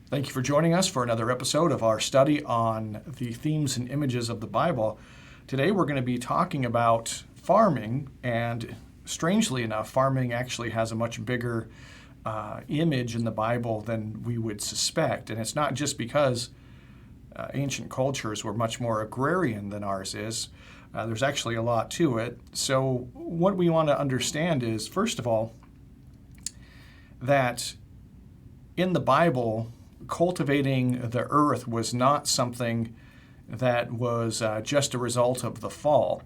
Thank you for joining us for another episode of our study on the themes and images of the Bible. Today we're going to be talking about farming, and strangely enough, farming actually has a much bigger image in the Bible than we would suspect. And it's not just because ancient cultures were much more agrarian than ours is. There's actually a lot to it. So what we want to understand is, first of all, that in the Bible, cultivating the earth was not something that was just a result of the fall.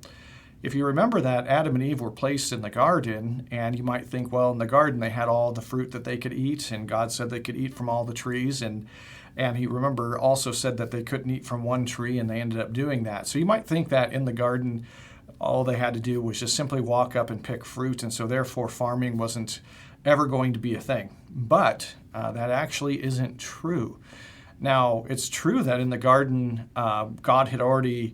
If you remember that Adam and Eve were placed in the garden, and you might think, well, in the garden they had all the fruit that they could eat, and God said they could eat from all the trees, and he, remember, also said that they couldn't eat from one tree, and they ended up doing that. So you might think that in the garden all they had to do was just simply walk up and pick fruit, and so therefore farming wasn't ever going to be a thing. But that actually isn't true. Now, it's true that in the garden, God had already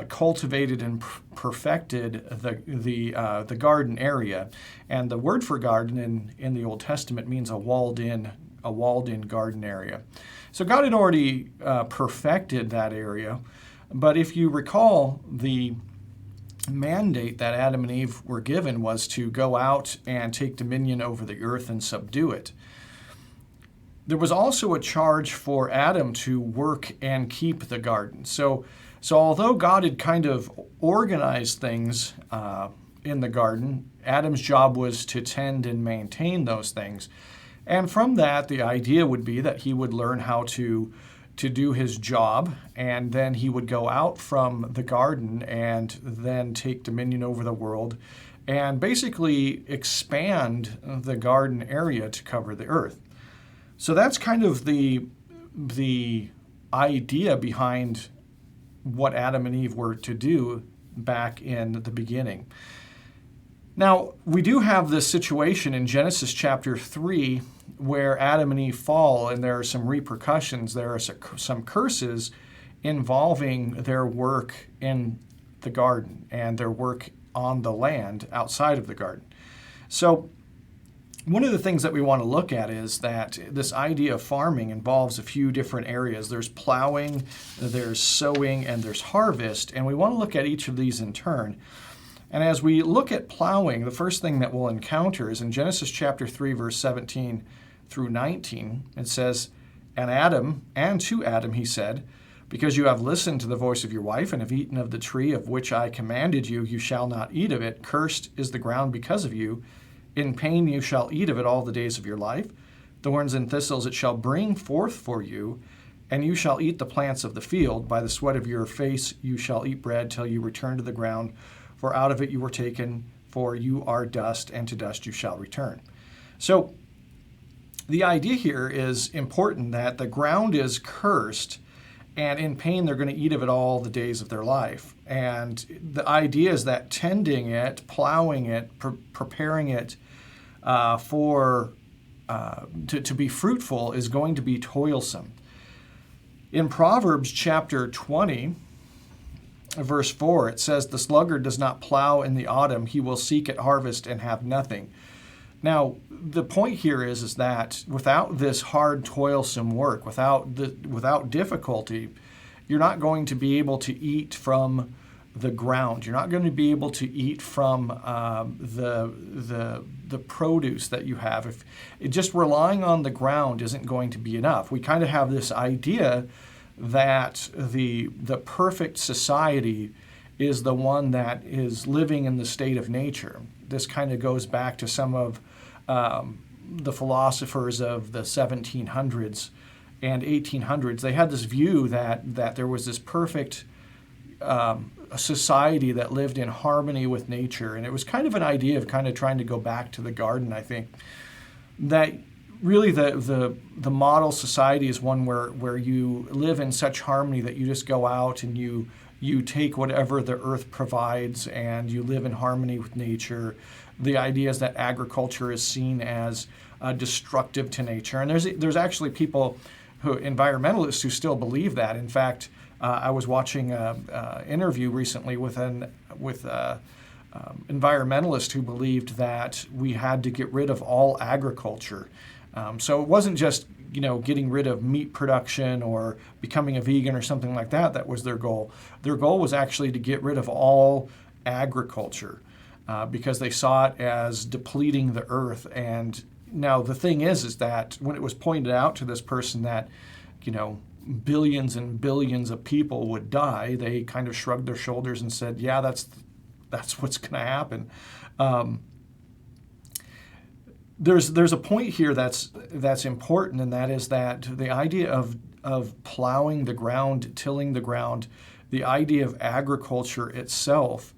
cultivated and perfected the garden area, and the word for garden in the Old Testament means a walled-in garden area. So God had already perfected that area, but if you recall, the mandate that Adam and Eve were given was to go out and take dominion over the earth and subdue it. There was also a charge for Adam to work and keep the garden. So although God had kind of organized things in the garden, Adam's job was to tend and maintain those things. And from that, the idea would be that he would learn how to do his job, and then he would go out from the garden and then take dominion over the world and basically expand the garden area to cover the earth. So that's kind of the idea behind what Adam and Eve were to do back in the beginning. Now, we do have this situation in Genesis chapter 3 where Adam and Eve fall, and there are some repercussions. There are some curses involving their work in the garden and their work on the land outside of the garden. So one of the things that we want to look at is that this idea of farming involves a few different areas. There's plowing, there's sowing, and there's harvest, and we want to look at each of these in turn. And as we look at plowing, the first thing that we'll encounter is in Genesis chapter 3, verse 17 through 19. It says, And to Adam he said, Because you have listened to the voice of your wife and have eaten of the tree of which I commanded you, you shall not eat of it. Cursed is the ground because of you. In pain you shall eat of it all the days of your life. Thorns and thistles it shall bring forth for you, and you shall eat the plants of the field. By the sweat of your face you shall eat bread till you return to the ground. For out of it you were taken, for you are dust, and to dust you shall return. So the idea here is important, that the ground is cursed, and in pain they're going to eat of it all the days of their life. And the idea is that tending it, plowing it, preparing it to be fruitful is going to be toilsome. In Proverbs chapter 20, verse 4, it says, The sluggard does not plow in the autumn, he will seek at harvest and have nothing. Now, the point here is that without this hard, toilsome work, without difficulty, you're not going to be able to eat from the ground. You're not going to be able to eat from the produce that you have. If just relying on the ground isn't going to be enough. We kind of have this idea that the perfect society is the one that is living in the state of nature. This kind of goes back to some of the philosophers of the 1700s and 1800s. They had this view that there was this perfect society that lived in harmony with nature, and it was kind of an idea of kind of trying to go back to the garden, I think. That really the model society is one where you live in such harmony that you just go out and you take whatever the earth provides and you live in harmony with nature. The idea is that agriculture is seen as destructive to nature, and there's actually people environmentalists who still believe that. In fact, I was watching an interview recently with an environmentalist who believed that we had to get rid of all agriculture. So it wasn't just getting rid of meat production or becoming a vegan or something like that. That was their goal. Their goal was actually to get rid of all agriculture because they saw it as depleting the earth. And now the thing is that when it was pointed out to this person that, billions and billions of people would die, they kind of shrugged their shoulders and said, yeah, that's what's going to happen. There's a point here that's important, and that is that the idea of plowing the ground, tilling the ground, the idea of agriculture itself,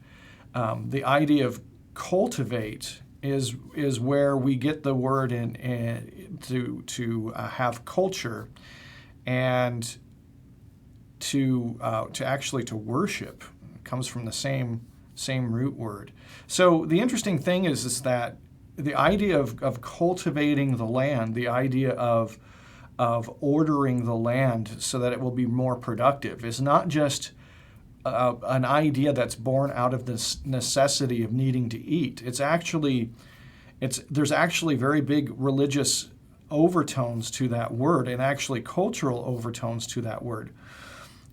the idea of cultivate is where we get the word to have culture, and to actually to worship. It comes from the same root word. So the interesting thing is that the idea of cultivating the land, the idea of ordering the land so that it will be more productive, is not just an idea that's born out of this necessity of needing to eat. There's actually very big religious overtones to that word, and actually cultural overtones to that word.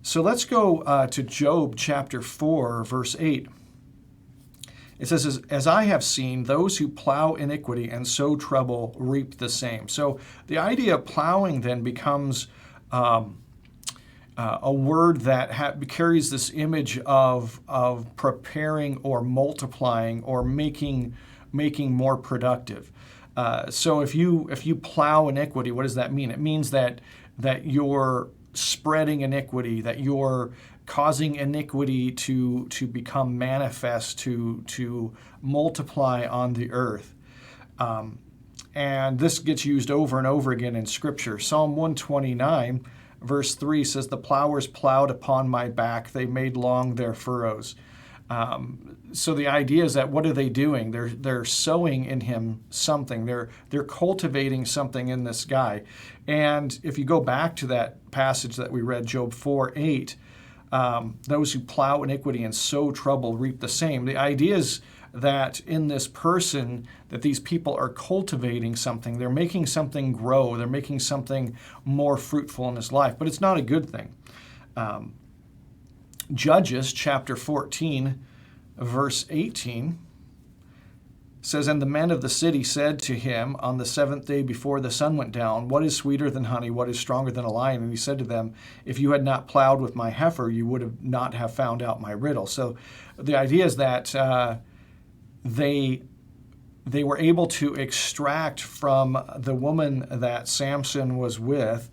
So let's go to Job chapter 4, verse 8. It says, as I have seen, those who plow iniquity and sow trouble reap the same. So the idea of plowing then becomes a word that carries this image of preparing or multiplying or making more productive. So if you plow iniquity, what does that mean? It means that you're spreading iniquity, that you're causing iniquity to become manifest, to multiply on the earth. And this gets used over and over again in Scripture. Psalm 129, verse 3 says, the plowers plowed upon my back, they made long their furrows. So the idea is that what are they doing? They're sowing in him something. They're cultivating something in this guy. And if you go back to that passage that we read, Job 4:8, those who plow iniquity and sow trouble reap the same. The idea is that in this person, that these people are cultivating something. They're making something grow. They're making something more fruitful in his life. But it's not a good thing. Judges chapter 14, verse 18 says, and the men of the city said to him on the seventh day before the sun went down, what is sweeter than honey? What is stronger than a lion? And he said to them, if you had not plowed with my heifer, you would have not have found out my riddle. So the idea is that they were able to extract from the woman that Samson was with,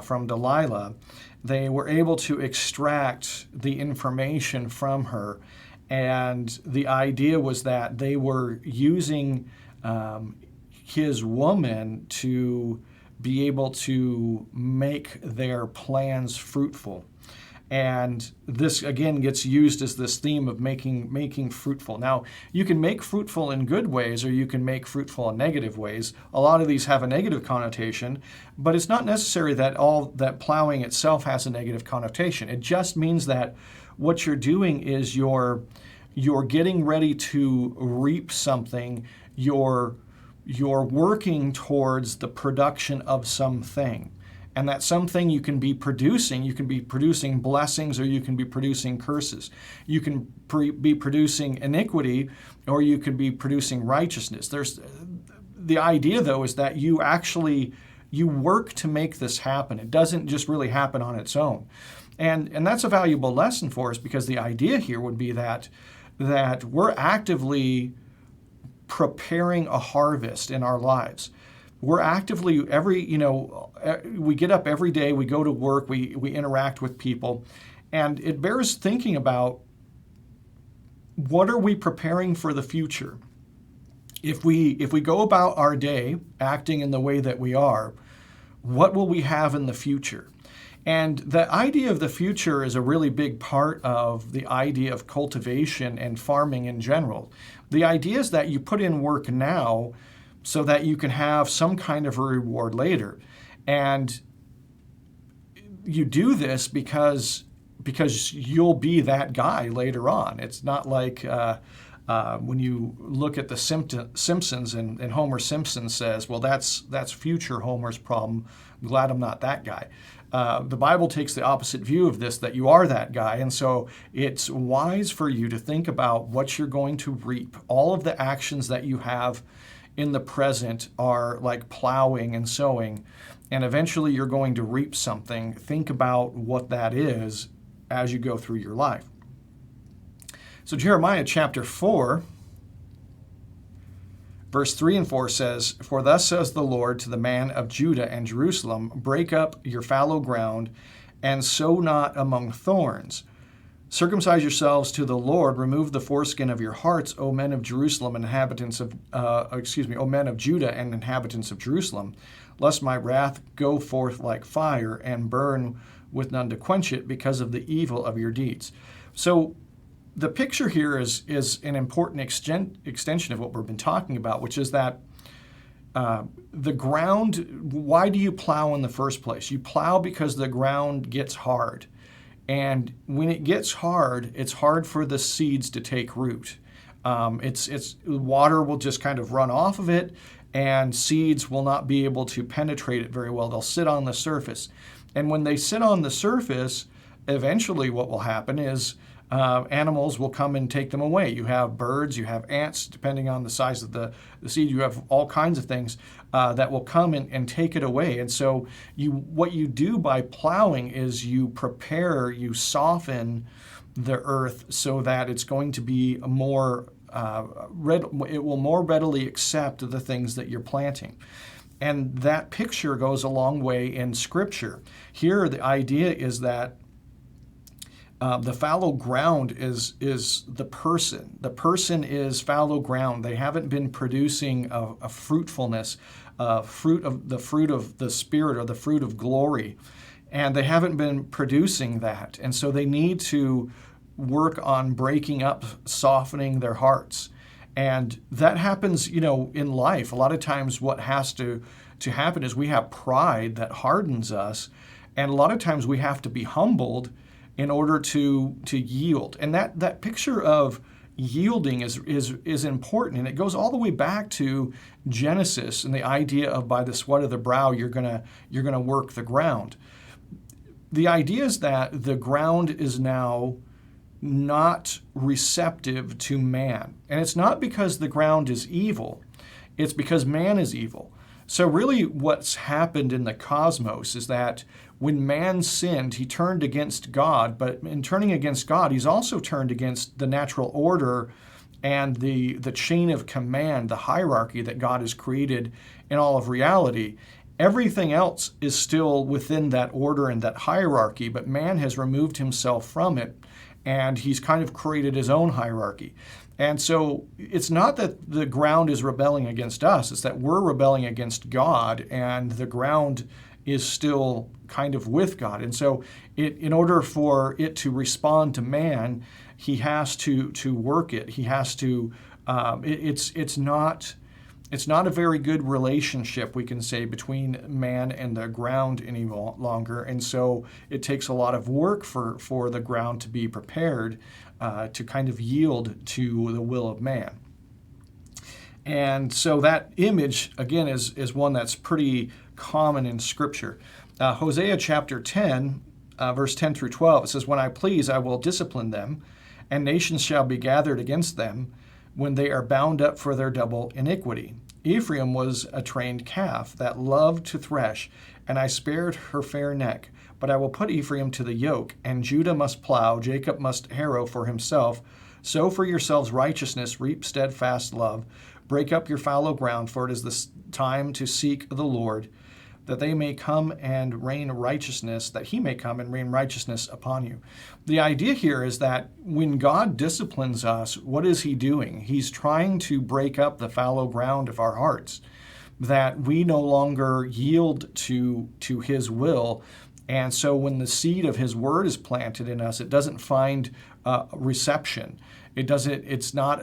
from Delilah, they were able to extract the information from her. And the idea was that they were using his woman to be able to make their plans fruitful. And this, again, gets used as this theme of making fruitful. Now, you can make fruitful in good ways, or you can make fruitful in negative ways. A lot of these have a negative connotation, but it's not necessary that plowing itself has a negative connotation. It just means that what you're doing is you're getting ready to reap something. You're working towards the production of something. And that something you can be producing blessings, or you can be producing curses. You can be producing iniquity, or you can be producing righteousness. The idea, though, is that you work to make this happen. It doesn't just really happen on its own. And that's a valuable lesson for us, because the idea here would be that we're actively preparing a harvest in our lives. We're actively we get up every day, we go to work, we interact with people, and it bears thinking about, what are we preparing for the future? If we go about our day acting in the way that we are, what will we have in the future? And the idea of the future is a really big part of the idea of cultivation and farming in general. The idea is that you put in work now so that you can have some kind of a reward later. And you do this because you'll be that guy later on. It's not like When you look at the Simpsons, and Homer Simpson says, well, that's future Homer's problem. I'm glad I'm not that guy. The Bible takes the opposite view of this, that you are that guy. And so it's wise for you to think about what you're going to reap. All of the actions that you have in the present are like plowing and sowing, and eventually you're going to reap something. Think about what that is as you go through your life. So Jeremiah chapter 4, verse 3 and 4 says, "For thus says the Lord to the man of Judah and Jerusalem, break up your fallow ground and sow not among thorns. Circumcise yourselves to the Lord, remove the foreskin of your hearts, O men of Jerusalem, O men of Judah and inhabitants of Jerusalem, lest my wrath go forth like fire and burn with none to quench it because of the evil of your deeds." So the picture here is an important extension of what we've been talking about, which is that the ground, why do you plow in the first place? You plow because the ground gets hard. And when it gets hard, it's hard for the seeds to take root. Water will just kind of run off of it, and seeds will not be able to penetrate it very well. They'll sit on the surface. And when they sit on the surface, eventually what will happen is animals will come and take them away. You have birds, you have ants, depending on the size of the seed. You have all kinds of things that will come and take it away. And so what you do by plowing is you prepare, you soften the earth so that it's going to be more it will more readily accept the things that you're planting. And that picture goes a long way in Scripture. Here, the idea is that the fallow ground is the person. The person is fallow ground. They haven't been producing a fruitfulness, fruit of the Spirit, or the fruit of glory, and they haven't been producing that. And so they need to work on breaking up, softening their hearts. And that happens, in life. A lot of times what has to happen is we have pride that hardens us, and a lot of times we have to be humbled in order to yield. And that picture of yielding is important, and it goes all the way back to Genesis and the idea of by the sweat of the brow you're gonna work the ground. The idea is that the ground is now not receptive to man. And it's not because the ground is evil, it's because man is evil. So really what's happened in the cosmos is that when man sinned, he turned against God, but in turning against God, he's also turned against the natural order and the chain of command, the hierarchy that God has created in all of reality. Everything else is still within that order and that hierarchy, but man has removed himself from it, and he's kind of created his own hierarchy. And so it's not that the ground is rebelling against us, it's that we're rebelling against God, and the ground is still kind of with God. And so in order for it to respond to man, he has to work it. He has to, it's not a very good relationship, we can say, between man and the ground any longer. And so it takes a lot of work for the ground to be prepared to kind of yield to the will of man. And so that image, again, is one that's pretty common in Scripture. Hosea chapter 10, verse 10 through 12, it says, "When I please, I will discipline them, and nations shall be gathered against them when they are bound up for their double iniquity. Ephraim was a trained calf that loved to thresh, and I spared her fair neck. But I will put Ephraim to the yoke, and Judah must plow, Jacob must harrow for himself. Sow for yourselves righteousness, reap steadfast love. Break up your fallow ground, for it is the time to seek the Lord, that they may come and rain righteousness, that he may come and rain righteousness upon you." The idea here is that when God disciplines us, what is he doing? He's trying to break up the fallow ground of our hearts, that we no longer yield to his will. And so when the seed of his word is planted in us, it doesn't find reception. It's not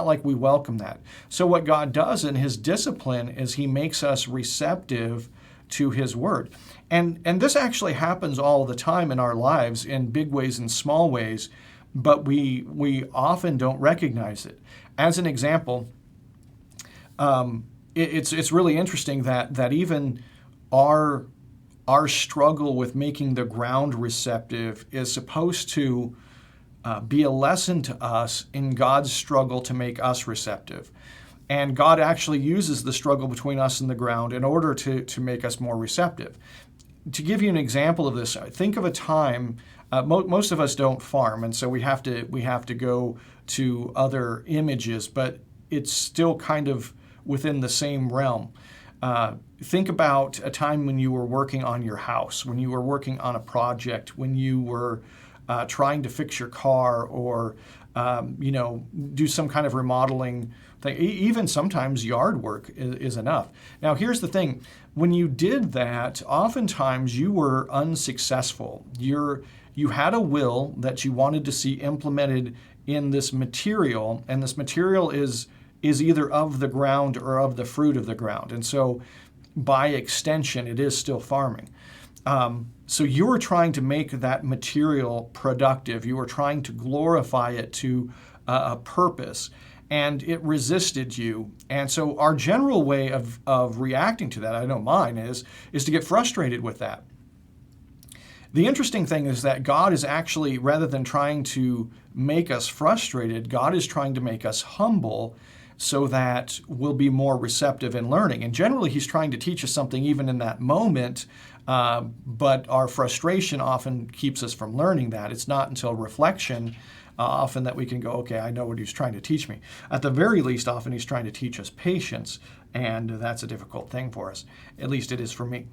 like we welcome that. So what God does in his discipline is he makes us receptive to his word. And this actually happens all the time in our lives, in big ways and small ways. but we often don't recognize it. As an example, it's really interesting that even our struggle with making the ground receptive is supposed to be a lesson to us in God's struggle to make us receptive. And God actually uses the struggle between us and the ground in order to make us more receptive. To give you an example of this, think of a time, most of us don't farm, and so we have to go to other images, but it's still kind of within the same realm. Think about a time when you were working on your house, when you were working on a project, when you were trying to fix your car or do some kind of remodeling thing. Even sometimes yard work is enough. Now, here's the thing. When you did that, oftentimes you were unsuccessful. You had a will that you wanted to see implemented in this material, and this material is either of the ground or of the fruit of the ground. And so by extension, it is still farming. So you were trying to make that material productive. You were trying to glorify it to a purpose, and it resisted you. And so our general way of reacting to that, I know mine is to get frustrated with that. The interesting thing is that God is actually, rather than trying to make us frustrated, God is trying to make us humble so that we'll be more receptive in learning. And generally, he's trying to teach us something even in that moment, but our frustration often keeps us from learning that. It's not until reflection often that we can go, okay, I know what he's trying to teach me. At the very least, often he's trying to teach us patience, and that's a difficult thing for us. At least it is for me.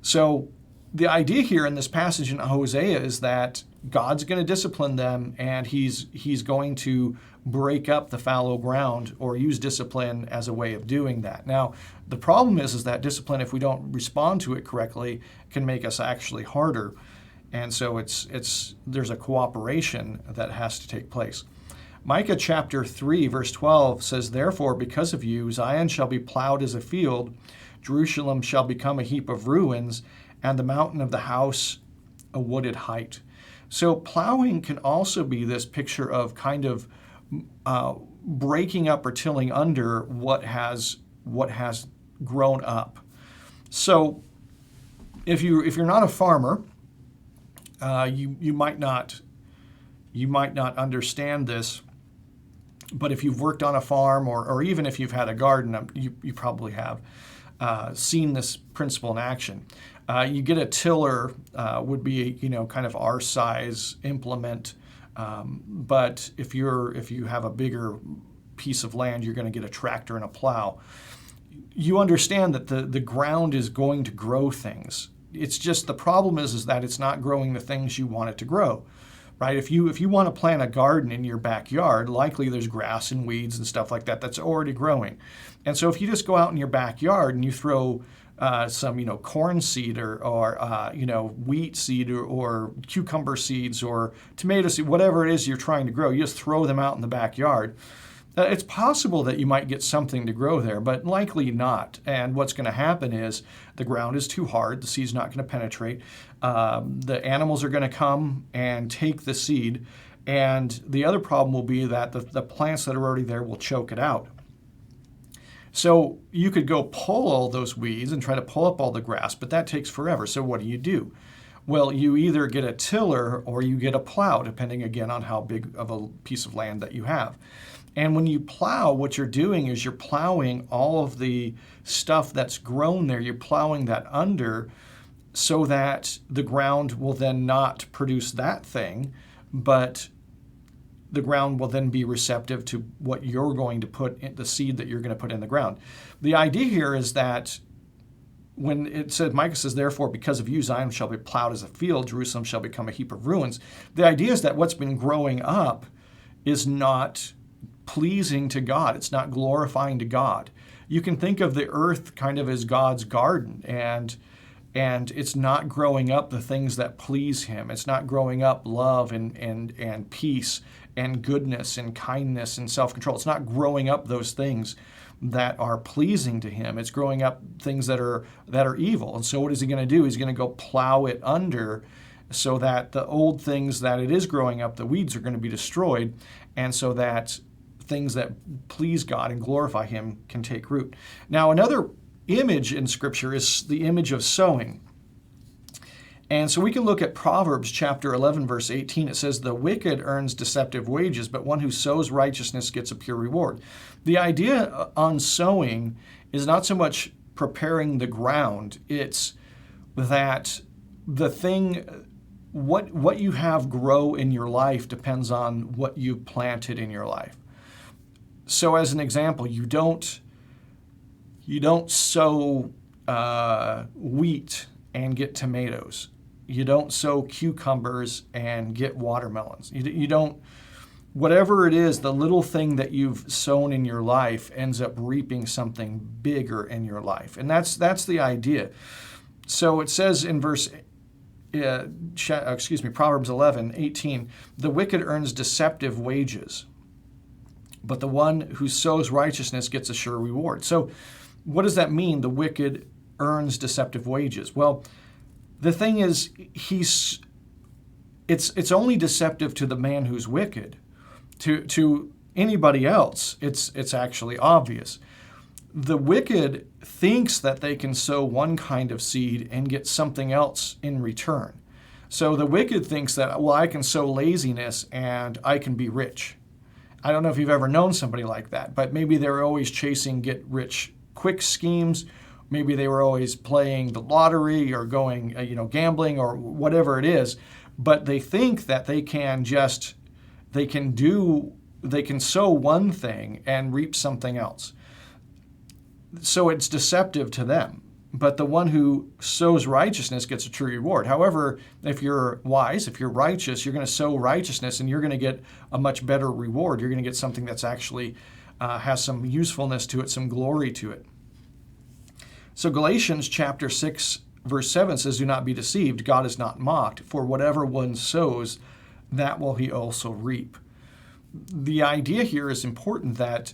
So the idea here in this passage in Hosea is that God's going to discipline them, and he's going to break up the fallow ground or use discipline as a way of doing that. Now, the problem is that discipline, if we don't respond to it correctly, can make us actually harder. And so there's a cooperation that has to take place. Micah chapter 3, verse 12 says, "Therefore, because of you, Zion shall be plowed as a field, Jerusalem shall become a heap of ruins, and the mountain of the house a wooded height." So plowing can also be this picture of kind of breaking up or tilling under what has grown up. So if you're not a farmer, you might not understand this, but if you've worked on a farm or even if you've had a garden, you probably have seen this principle in action. You get a tiller, would be kind of our size implement, but if you have a bigger piece of land, you're going to get a tractor and a plow. You understand that the ground is going to grow things. It's just the problem is that it's not growing the things you want it to grow, right? If you want to plant a garden in your backyard, likely there's grass and weeds and stuff like that that's already growing. And so if you just go out in your backyard and you throw some corn seed or wheat seed or cucumber seeds or tomato seed, whatever it is you're trying to grow, you just throw them out in the backyard. It's possible that you might get something to grow there, but likely not. And what's going to happen is the ground is too hard. The seed's not going to penetrate. The animals are going to come and take the seed. And the other problem will be that the plants that are already there will choke it out. So you could go pull all those weeds and try to pull up all the grass, but that takes forever. So what do? Well, you either get a tiller or you get a plow, depending again on how big of a piece of land that you have. And when you plow, what you're doing is you're plowing all of the stuff that's grown there. You're plowing that under so that the ground will then not produce that thing, but the ground will then be receptive to what you're going to put in, the seed that you're going to put in the ground. The idea here is that when it said, Micah says, "Therefore, because of you, Zion shall be plowed as a field, Jerusalem shall become a heap of ruins." The idea is that what's been growing up is not pleasing to God. It's not glorifying to God. You can think of the earth kind of as God's garden, and it's not growing up the things that please him. It's not growing up love and peace and goodness and kindness and self-control. It's not growing up those things that are pleasing to him. It's growing up things that are evil. And so what is he going to do? He's going to go plow it under so that the old things that it is growing up, the weeds, are going to be destroyed, and so that things that please God and glorify Him can take root. Now, another image in Scripture is the image of sowing. And so we can look at Proverbs chapter 11, verse 18. It says, "The wicked earns deceptive wages, but one who sows righteousness gets a pure reward." The idea on sowing is not so much preparing the ground. It's that the thing, what you have grow in your life depends on what you planted in your life. So as an example, you don't sow wheat and get tomatoes. You don't sow cucumbers and get watermelons. You don't, whatever it is, the little thing that you've sown in your life ends up reaping something bigger in your life. And that's the idea. So it says in Proverbs 11:18, "The wicked earns deceptive wages, but the one who sows righteousness gets a sure reward." So what does that mean, the wicked earns deceptive wages? Well, the thing is, it's only deceptive to the man who's wicked. To anybody else, it's actually obvious. The wicked thinks that they can sow one kind of seed and get something else in return. So the wicked thinks that, well, I can sow laziness and I can be rich. I don't know if you've ever known somebody like that, but maybe they're always chasing get-rich-quick schemes. Maybe they were always playing the lottery or going, gambling or whatever it is. But they think that they can sow one thing and reap something else. So it's deceptive to them. But the one who sows righteousness gets a true reward. However, if you're wise, if you're righteous, you're going to sow righteousness and you're going to get a much better reward. You're going to get something that's actually has some usefulness to it, some glory to it. So Galatians chapter 6, verse 7 says, "Do not be deceived. God is not mocked. For whatever one sows, that will he also reap." The idea here is important, that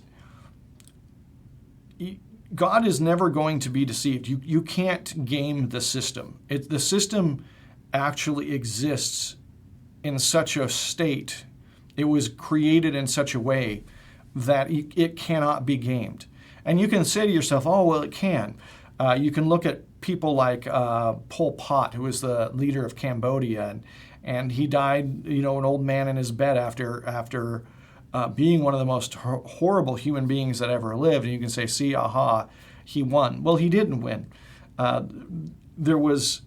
God is never going to be deceived. You can't game the system. The system actually exists in such a state. It was created in such a way that it cannot be gamed. And you can say to yourself, oh, well, it can. You can look at people like Pol Pot, who was the leader of Cambodia, and he died, an old man in his bed after being one of the most horrible human beings that ever lived. And you can say, see, aha, he won. Well, he didn't win. There was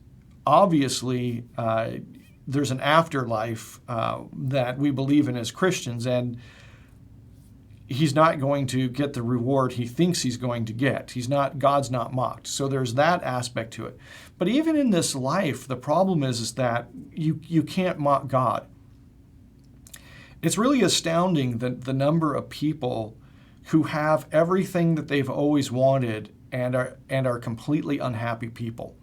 obviously, there's an afterlife that we believe in as Christians, and he's not going to get the reward he thinks he's going to get. God's not mocked. So there's that aspect to it. But even in this life, the problem is that you can't mock God. It's really astounding that the number of people who have everything that they've always wanted and are completely unhappy people.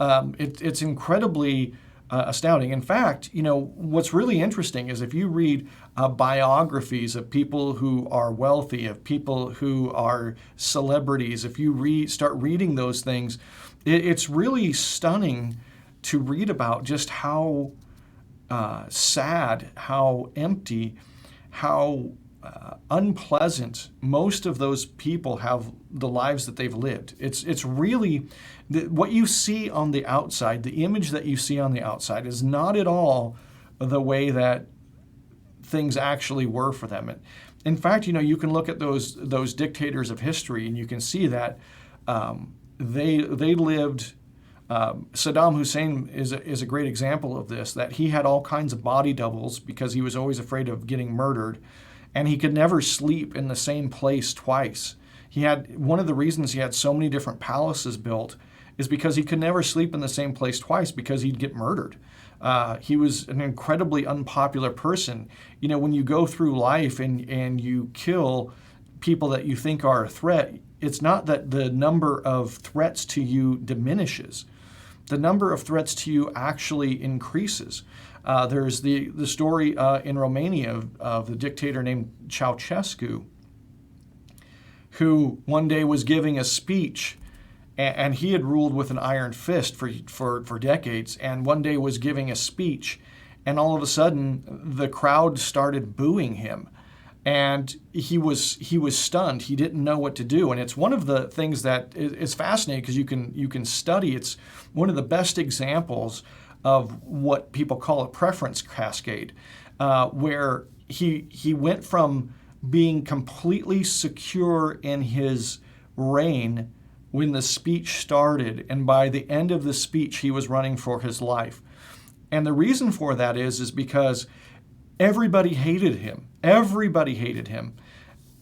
It's incredibly astounding. In fact, what's really interesting is if you read biographies of people who are wealthy, of people who are celebrities, if you start reading those things, it's really stunning to read about just how sad, how empty, how unpleasant most of those people have the lives that they've lived. It's really what you see on the outside, the image that you see on the outside is not at all the way that things actually were for them. In fact, you can look at those dictators of history and you can see that they lived. Saddam Hussein is a great example of this, that he had all kinds of body doubles because he was always afraid of getting murdered, and he could never sleep in the same place twice. One of the reasons he had so many different palaces built is because he could never sleep in the same place twice because he'd get murdered. He was an incredibly unpopular person. When you go through life and you kill people that you think are a threat, it's not that the number of threats to you diminishes. The number of threats to you actually increases. There's the story in Romania of the dictator named Ceausescu, who one day was giving a speech, and he had ruled with an iron fist for decades, and one day was giving a speech, and all of a sudden the crowd started booing him. And he was stunned. He didn't know what to do. And it's one of the things that is fascinating because you can study. It's one of the best examples of what people call a preference cascade, where he went from being completely secure in his reign when the speech started, and by the end of the speech, he was running for his life. And the reason for that is because everybody hated him. Everybody hated him,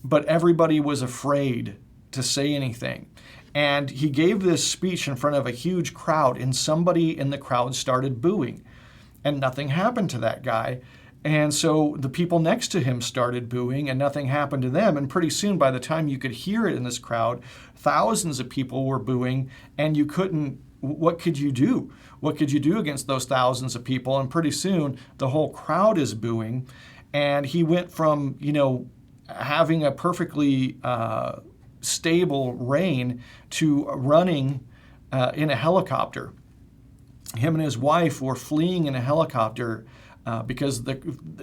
but everybody was afraid to say anything. And he gave this speech in front of a huge crowd, and somebody in the crowd started booing, and nothing happened to that guy. And so the people next to him started booing, and nothing happened to them. And pretty soon, by the time you could hear it in this crowd, thousands of people were booing, and what could you do? What could you do against those thousands of people? And pretty soon, the whole crowd is booing. And he went from, having a perfectly stable reign to running in a helicopter. Him and his wife were fleeing in a helicopter because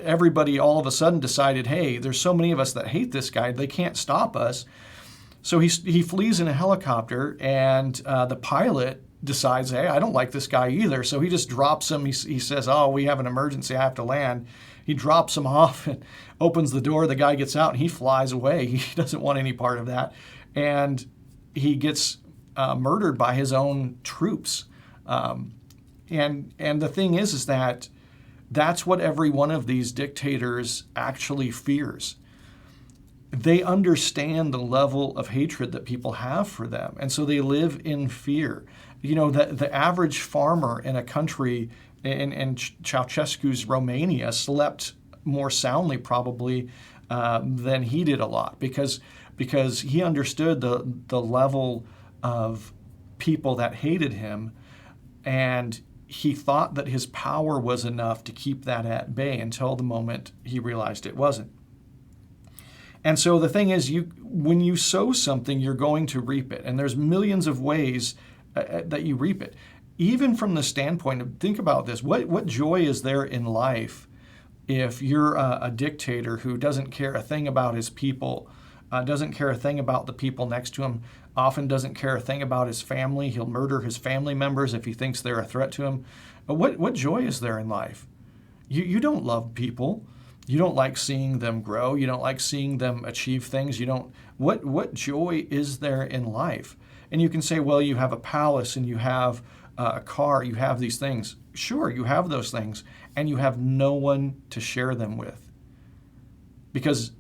everybody all of a sudden decided, hey, there's so many of us that hate this guy, they can't stop us. So he flees in a helicopter, and the pilot decides, hey, I don't like this guy either. So he just drops him. He says, oh, we have an emergency, I have to land. He drops him off and opens the door. The guy gets out and he flies away. He doesn't want any part of that. And he gets murdered by his own troops. And the thing is that that's what every one of these dictators actually fears. They understand the level of hatred that people have for them, and so they live in fear. The average farmer in a country in Ceausescu's Romania slept more soundly probably than he did a lot because he understood the level of people that hated him, and he thought that his power was enough to keep that at bay until the moment he realized it wasn't. And so the thing is, when you sow something, you're going to reap it. And there's millions of ways that you reap it. Even from the standpoint of, think about this, what joy is there in life if you're a dictator who doesn't care a thing about his people, doesn't care a thing about the people next to him, often doesn't care a thing about his family. He'll murder his family members if he thinks they're a threat to him. But what joy is there in life? You don't love people. You don't like seeing them grow. You don't like seeing them achieve things. What joy is there in life? And you can say, well, you have a palace and you have a car, you have these things. Sure, you have those things, and you have no one to share them with. Because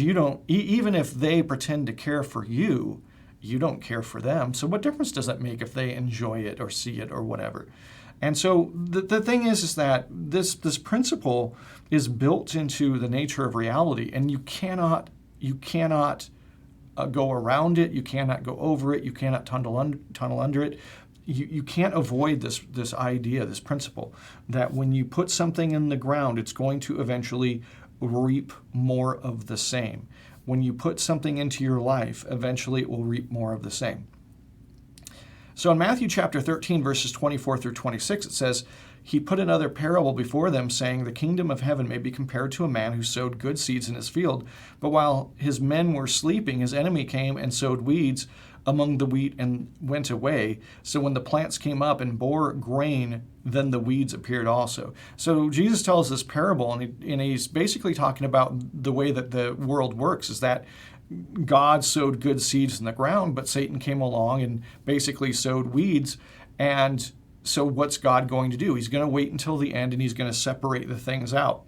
you don't, even if they pretend to care for you, you don't care for them. So what difference does that make if they enjoy it or see it or whatever? And so the thing is that this principle is built into the nature of reality, and you cannot go around it. You cannot go over it. You cannot tunnel under it. You can't avoid this idea, this principle, that when you put something in the ground, it's going to eventually reap more of the same. When you put something into your life, eventually it will reap more of the same. So in Matthew chapter 13, verses 24 through 26, it says, he put another parable before them, saying, the kingdom of heaven may be compared to a man who sowed good seeds in his field. But while his men were sleeping, his enemy came and sowed weeds among the wheat and went away. So when the plants came up and bore grain, then the weeds appeared also. So Jesus tells this parable, and he's basically talking about the way that the world works, is that God sowed good seeds in the ground, but Satan came along and basically sowed weeds. And so what's God going to do? He's going to wait until the end, and he's going to separate the things out.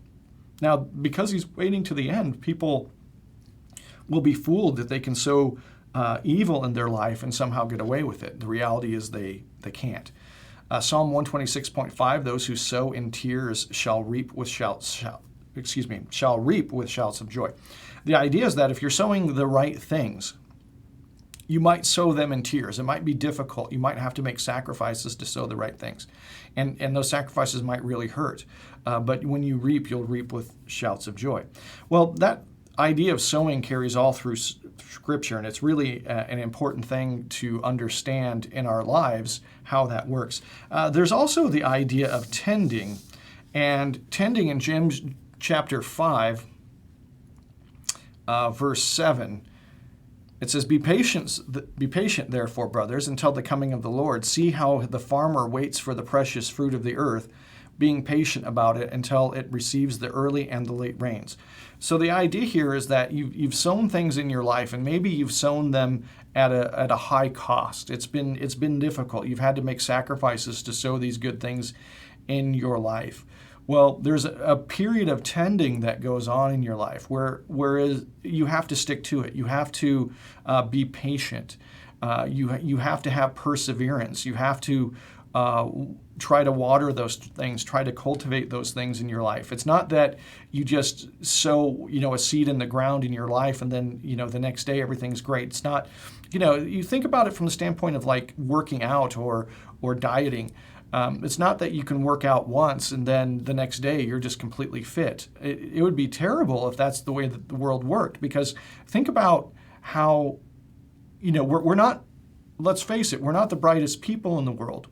Now, because he's waiting to the end, people will be fooled that they can sow evil in their life and somehow get away with it. The reality is they can't. Psalm 126.5, those who sow in tears shall reap with shouts of joy. The idea is that if you're sowing the right things, you might sow them in tears. It might be difficult. You might have to make sacrifices to sow the right things. And those sacrifices might really hurt. But when you reap, you'll reap with shouts of joy. Well, that idea of sowing carries all through Scripture, and it's really an important thing to understand in our lives how that works. There's also the idea of tending, and tending in James chapter 5, verse 7, it says, Be patient, therefore, brothers, until the coming of the Lord. See how the farmer waits for the precious fruit of the earth, being patient about it until it receives the early and the late rains. So the idea here is that you've sown things in your life, and maybe you've sown them at a high cost. It's been difficult. You've had to make sacrifices to sow these good things in your life. Well, there's a period of tending that goes on in your life whereas you have to stick to it. You have to be patient. You have to have perseverance. You have to try to water those things, try to cultivate those things in your life. It's not that you just sow, a seed in the ground in your life and then, the next day everything's great. It's not, you think about it from the standpoint of like working out or dieting. It's not that you can work out once and then the next day you're just completely fit. It would be terrible if that's the way that the world worked, because think about how, we're not, let's face it, we're not the brightest people in the world.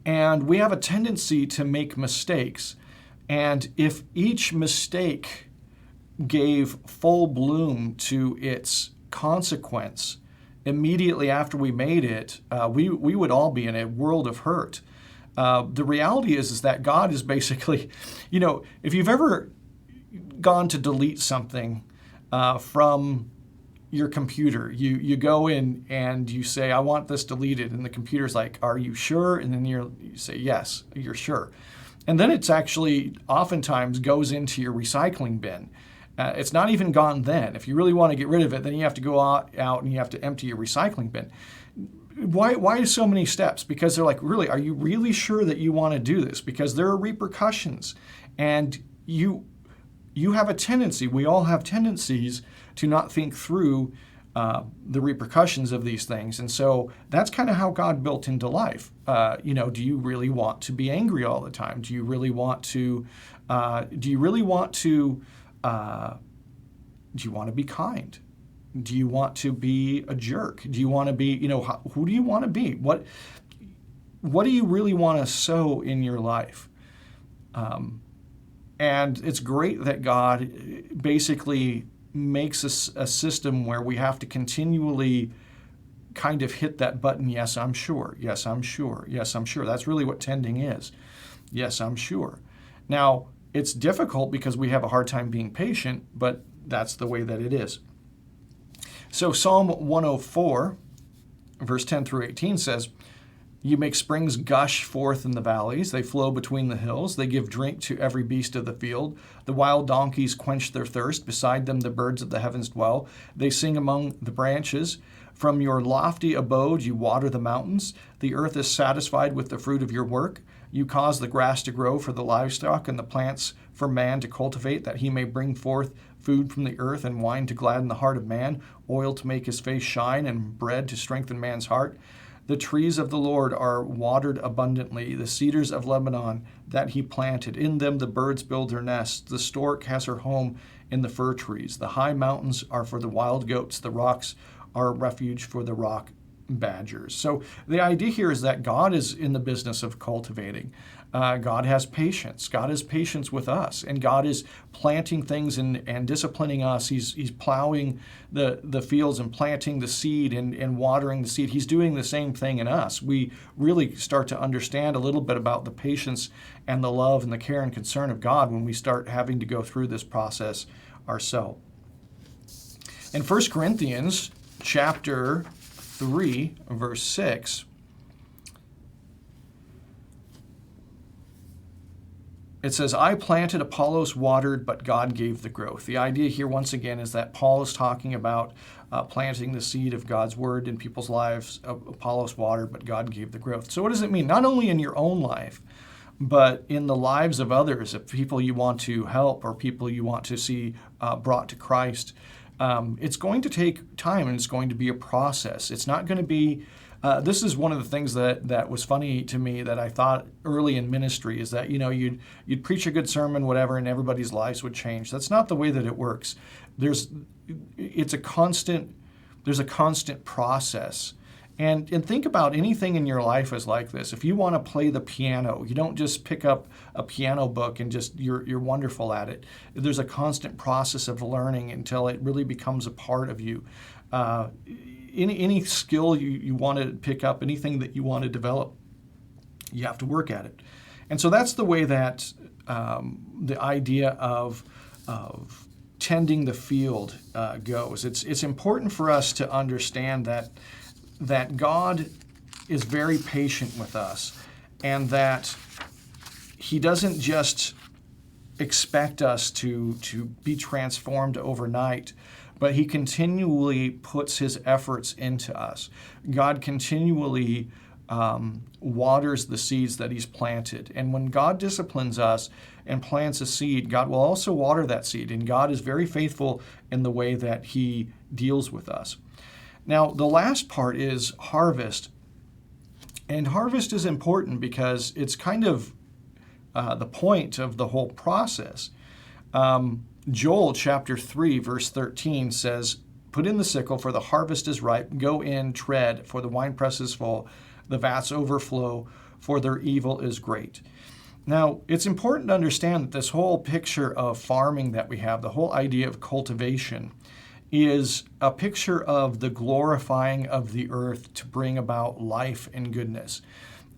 And we have a tendency to make mistakes. And if each mistake gave full bloom to its consequence immediately after we made it, we would all be in a world of hurt. The reality is that God is basically, if you've ever gone to delete something from your computer, you go in and you say, I want this deleted, and the computer's like, are you sure? And then you say, yes, you're sure. And then it's actually oftentimes goes into your recycling bin. It's not even gone then. If you really want to get rid of it, then you have to go out and you have to empty your recycling bin. Why so many steps? Because they're like, really, are you really sure that you want to do this? Because there are repercussions, and you have a tendency, we all have tendencies to not think through the repercussions of these things. And so that's kind of how God built into life. Do you really want to be angry all the time? Do you really want to be kind? Do you want to be a jerk? Do you want to be, who do you want to be? What do you really want to sow in your life? And it's great that God basically makes a system where we have to continually kind of hit that button, yes, I'm sure, yes, I'm sure, yes, I'm sure. That's really what tending is. Yes, I'm sure. Now, it's difficult because we have a hard time being patient, but that's the way that it is. So Psalm 104, verse 10 through 18 says, You make springs gush forth in the valleys. They flow between the hills. They give drink to every beast of the field. The wild donkeys quench their thirst. Beside them the birds of the heavens dwell. They sing among the branches. From your lofty abode you water the mountains. The earth is satisfied with the fruit of your work. You cause the grass to grow for the livestock and the plants for man to cultivate, that he may bring forth food from the earth and wine to gladden the heart of man, oil to make his face shine, and bread to strengthen man's heart. The trees of the Lord are watered abundantly, the cedars of Lebanon that he planted. In them the birds build their nests. The stork has her home in the fir trees. The high mountains are for the wild goats. The rocks are a refuge for the rock badgers. So the idea here is that God is in the business of cultivating. God has patience. God has patience with us, and God is planting things and disciplining us. He's plowing the fields and planting the seed and watering the seed. He's doing the same thing in us. We really start to understand a little bit about the patience and the love and the care and concern of God when we start having to go through this process ourselves. In 1 Corinthians chapter 3, verse 6, it says, I planted, Apollos watered, but God gave the growth. The idea here, once again, is that Paul is talking about planting the seed of God's word in people's lives. Apollos watered, but God gave the growth. So what does it mean? Not only in your own life, but in the lives of others, of people you want to help or people you want to see brought to Christ. It's going to take time, and it's going to be a process. It's not going to be, this is one of the things that was funny to me that I thought early in ministry is that, you'd preach a good sermon, whatever, and everybody's lives would change. That's not the way that it works. There's a constant process. And think about anything in your life is like this. If you want to play the piano, you don't just pick up a piano book and just you're wonderful at it. There's a constant process of learning until it really becomes a part of you. Any skill you want to pick up, anything that you want to develop, you have to work at it. And so that's the way that the idea of tending the field goes. It's important for us to understand that God is very patient with us, and that He doesn't just expect us to be transformed overnight, but He continually puts His efforts into us. God continually waters the seeds that He's planted. And when God disciplines us and plants a seed, God will also water that seed. And God is very faithful in the way that He deals with us. Now, the last part is harvest. And harvest is important because it's kind of the point of the whole process. Joel chapter 3, verse 13 says, "Put in the sickle, for the harvest is ripe. Go in, tread, for the winepress is full. The vats overflow, for their evil is great." Now, it's important to understand that this whole picture of farming that we have, the whole idea of cultivation, is a picture of the glorifying of the earth to bring about life and goodness.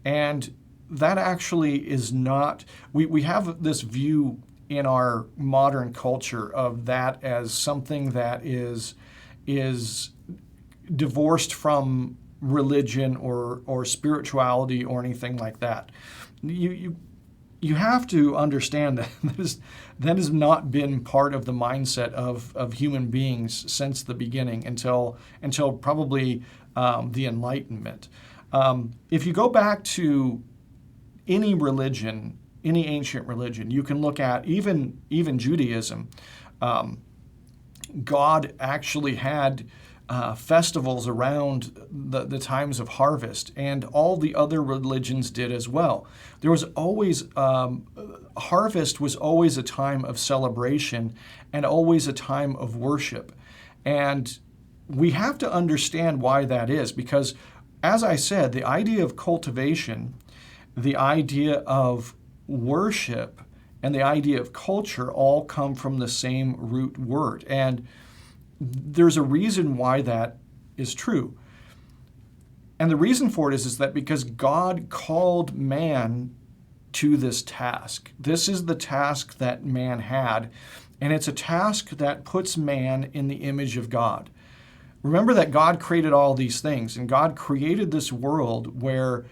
And that actually is not, we have this view in our modern culture of that as something that is divorced from religion or spirituality or anything like that. You have to understand that that has not been part of the mindset of human beings since the beginning until probably the Enlightenment. If you go back to any religion, any ancient religion, you can look at even Judaism. God actually had festivals around the times of harvest, and all the other religions did as well. There was always, harvest was always a time of celebration and always a time of worship. And we have to understand why that is, because, as I said, the idea of cultivation, the idea of worship, and the idea of culture all come from the same root word. And there's a reason why that is true. And the reason for it is that because God called man to this task. This is the task that man had, and it's a task that puts man in the image of God. Remember that God created all these things, and God created this world where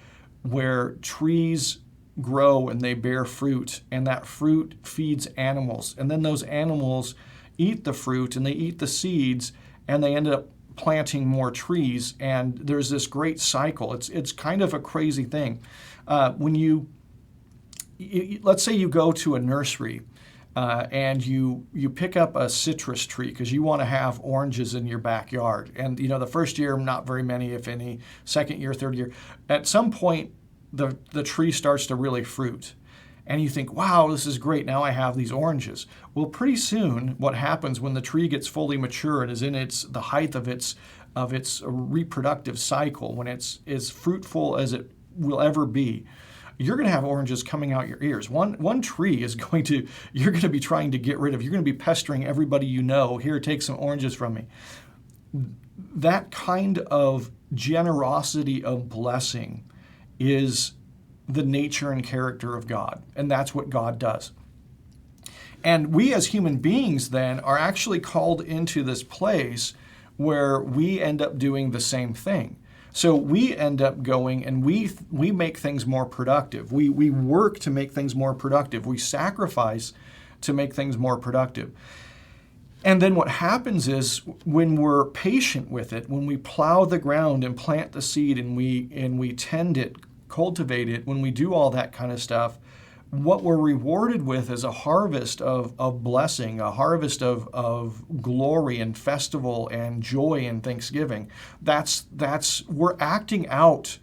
trees grow and they bear fruit, and that fruit feeds animals, and then those animals eat the fruit and they eat the seeds, and they end up planting more trees, and there's this great cycle. It's kind of a crazy thing. When let's say you go to a nursery and you pick up a citrus tree because you want to have oranges in your backyard, and the first year not very many, if any. Second year, third year, at some point the tree starts to really fruit. And you think, wow, this is great, now I have these oranges. Well, pretty soon, what happens when the tree gets fully mature and is in the height of its reproductive cycle, when it's as fruitful as it will ever be, you're going to have oranges coming out your ears. One tree is you're going to be trying to get rid of. You're going to be pestering everybody you know. Here, take some oranges from me. That kind of generosity of blessing is the nature and character of God, and that's what God does. And we as human beings then are actually called into this place where we end up doing the same thing. So we end up going and we make things more productive. We work to make things more productive. We sacrifice to make things more productive. And then what happens is, when we're patient with it, when we plow the ground and plant the seed and we tend it, cultivate it, when we do all that kind of stuff, what we're rewarded with is a harvest of blessing, a harvest of glory and festival and joy and thanksgiving. We're acting out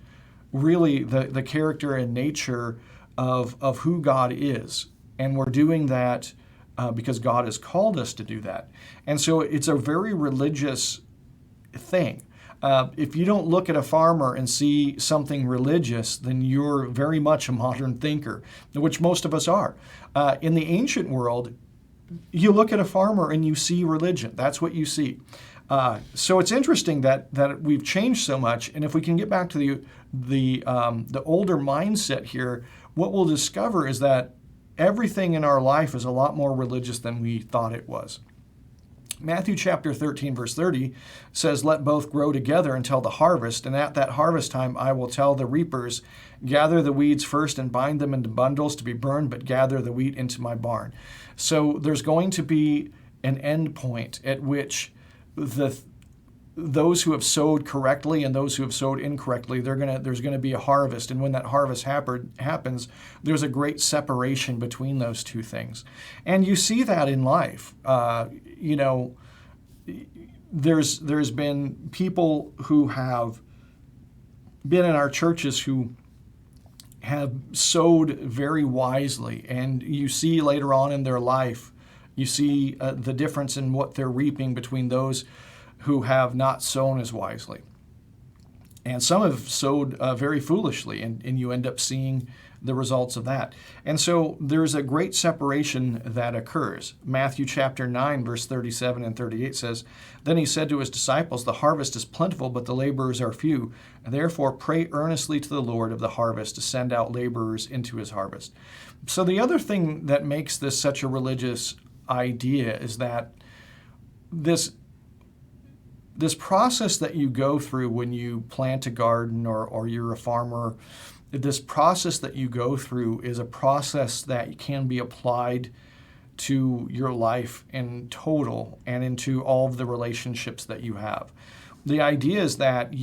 really the character and nature of who God is. And we're doing that because God has called us to do that. And so it's a very religious thing. If you don't look at a farmer and see something religious, then you're very much a modern thinker, which most of us are. In the ancient world, you look at a farmer and you see religion. That's what you see. So it's interesting that we've changed so much. And if we can get back to the older mindset here, what we'll discover is that everything in our life is a lot more religious than we thought it was. Matthew chapter 13, verse 30 says, "Let both grow together until the harvest, and at that harvest time I will tell the reapers, gather the weeds first and bind them into bundles to be burned, but gather the wheat into my barn." So there's going to be an end point at which those who have sowed correctly and those who have sowed incorrectly, there's going to be a harvest. And when that harvest happens, there's a great separation between those two things. And you see that in life. There's been people who have been in our churches who have sowed very wisely. And you see later on in their life, you see the difference in what they're reaping between those who have not sown as wisely. And some have sowed very foolishly, and you end up seeing the results of that. And so there's a great separation that occurs. Matthew chapter 9, verse 37 and 38 says, "Then he said to his disciples, the harvest is plentiful, but the laborers are few. Therefore pray earnestly to the Lord of the harvest to send out laborers into his harvest." So the other thing that makes this such a religious idea is that this process that you go through when you plant a garden or you're a farmer, this process that you go through is a process that can be applied to your life in total and into all of the relationships that you have. The idea is that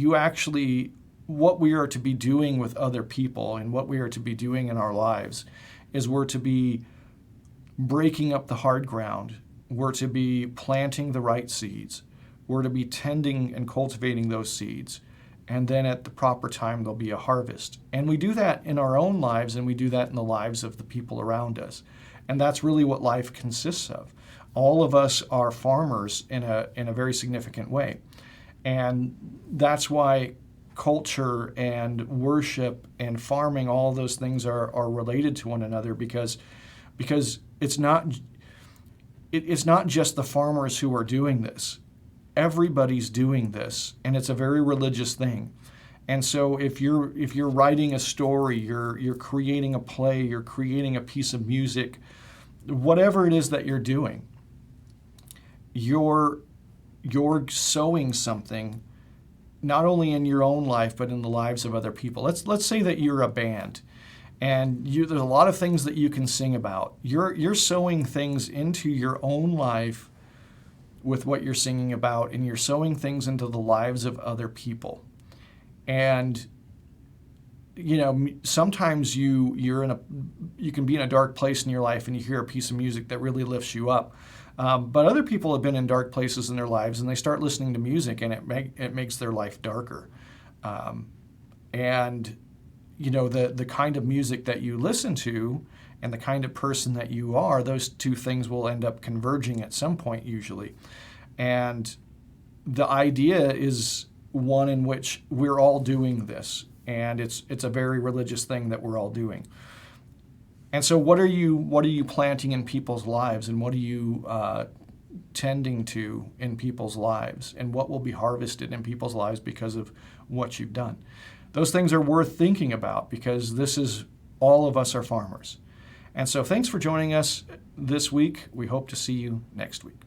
what we are to be doing with other people and what we are to be doing in our lives is we're to be breaking up the hard ground. We're to be planting the right seeds. We're to be tending and cultivating those seeds. And then at the proper time, there'll be a harvest. And we do that in our own lives, and we do that in the lives of the people around us. And that's really what life consists of. All of us are farmers in a very significant way. And that's why culture and worship and farming, all those things are related to one another because it's not just the farmers who are doing this. Everybody's doing this, and it's a very religious thing. And so if you're writing a story, you're creating a play, you're creating a piece of music, whatever it is that you're doing, you're sowing something not only in your own life but in the lives of other people. Let's say that you're a band, and there's a lot of things that you can sing about. You're sowing things into your own life with what you're singing about, and you're sowing things into the lives of other people. And sometimes you can be in a dark place in your life and you hear a piece of music that really lifts you up. But other people have been in dark places in their lives and they start listening to music and it makes their life darker. And the kind of music that you listen to and the kind of person that you are, those two things will end up converging at some point usually. And the idea is one in which we're all doing this, and it's a very religious thing that we're all doing. And so what are you planting in people's lives, and what are you tending to in people's lives, and what will be harvested in people's lives because of what you've done? Those things are worth thinking about, because all of us are farmers. And so thanks for joining us this week. We hope to see you next week.